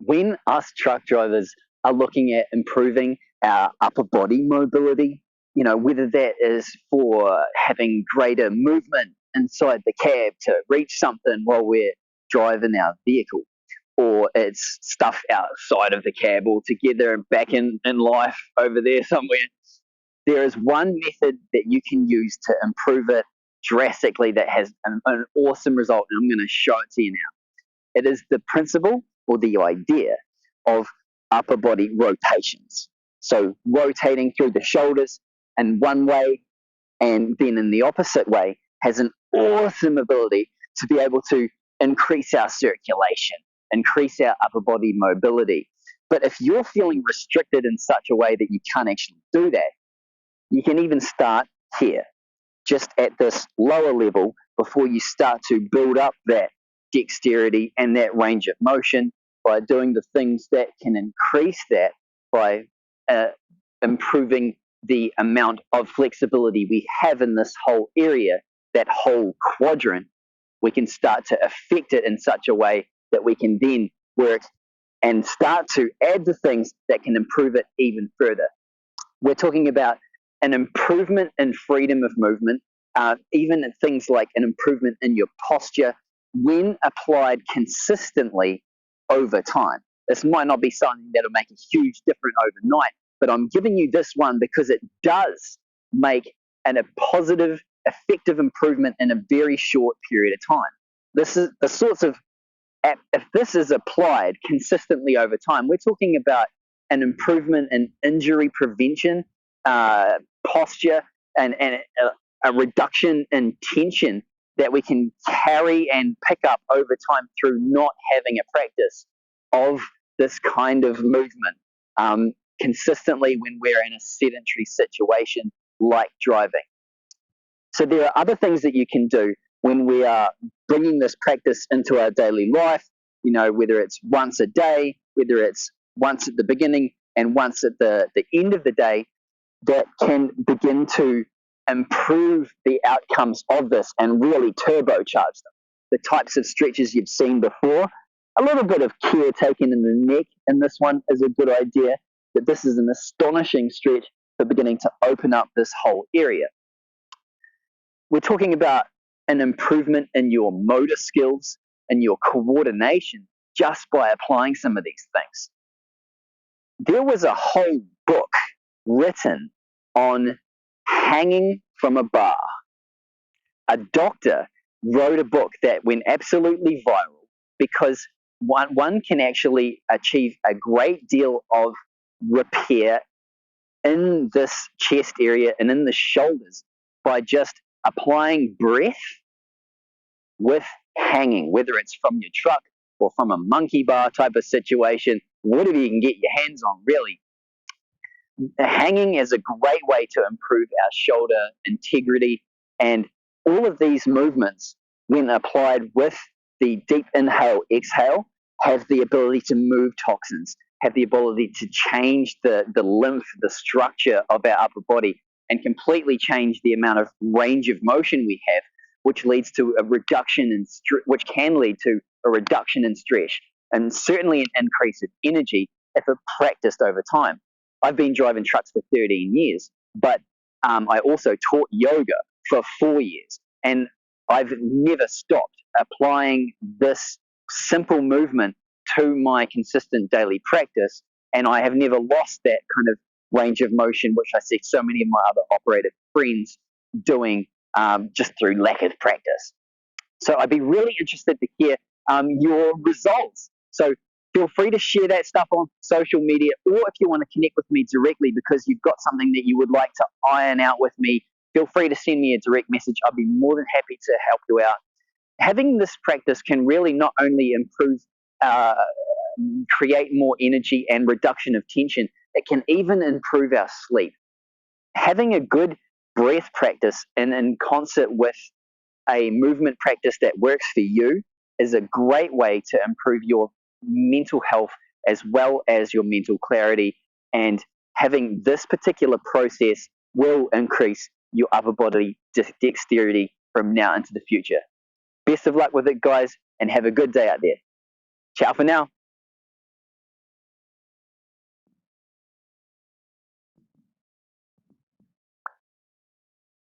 When us truck drivers are looking at improving our upper body mobility, whether that is for having greater movement inside the cab to reach something while we're driving our vehicle, or it's stuff outside of the cab altogether and back in life over there somewhere, there is one method that you can use to improve it drastically that has an awesome result, and I'm going to show it to you now. It is the principle or the idea of upper body rotations. So rotating through the shoulders in one way and then in the opposite way has an awesome ability to be able to increase our circulation, increase our upper body mobility. But if you're feeling restricted in such a way that you can't actually do that, you can even start here, just at this lower level, before you start to build up that dexterity and that range of motion by doing the things that can increase that by improving the amount of flexibility we have in this whole area, that whole quadrant. We can start to affect it in such a way that we can then work and start to add the things that can improve it even further. We're talking about an improvement in freedom of movement, even things like an improvement in your posture when applied consistently over time. This might not be something that'll make a huge difference overnight, but I'm giving you this one because it does make a positive, effective improvement in a very short period of time. This is the sorts of, if this is applied consistently over time, we're talking about an improvement in injury prevention, posture, and a reduction in tension that we can carry and pick up over time through not having a practice of this kind of movement consistently when we're in a sedentary situation like driving. So there are other things that you can do when we are bringing this practice into our daily life, whether it's once a day, whether it's once at the beginning and once at the end of the day, that can begin to improve the outcomes of this and really turbocharge them. The types of stretches you've seen before, a little bit of care taken in the neck in this one is a good idea, but this is an astonishing stretch for beginning to open up this whole area. We're talking about an improvement in your motor skills and your coordination just by applying some of these things. There was a whole book written on hanging from a bar. A doctor wrote a book that went absolutely viral because one can actually achieve a great deal of repair in this chest area and in the shoulders by just applying breath with hanging, whether it's from your truck or from a monkey bar type of situation, whatever you can get your hands on, really. Hanging is a great way to improve our shoulder integrity, and all of these movements, when applied with the deep inhale, exhale, have the ability to move toxins, have the ability to change the lymph, the structure of our upper body, and completely change the amount of range of motion we have, which leads to a reduction in which can lead to a reduction in stress and certainly an increase of energy if it practiced over time. I've been driving trucks for 13 years, but I also taught yoga for 4 years, and I've never stopped applying this simple movement to my consistent daily practice, and I have never lost that kind of range of motion, which I see so many of my other operator friends doing just through lack of practice. So I'd be really interested to hear your results. So feel free to share that stuff on social media, or if you want to connect with me directly because you've got something that you would like to iron out with me, feel free to send me a direct message. I'll be more than happy to help you out. Having this practice can really not only improve, create more energy and reduction of tension, it can even improve our sleep. Having a good breath practice and in concert with a movement practice that works for you is a great way to improve your mental health as well as your mental clarity, and having this particular process will increase your upper body dexterity from now into the future. Best of luck with it, guys, and have a good day out there. Ciao for now.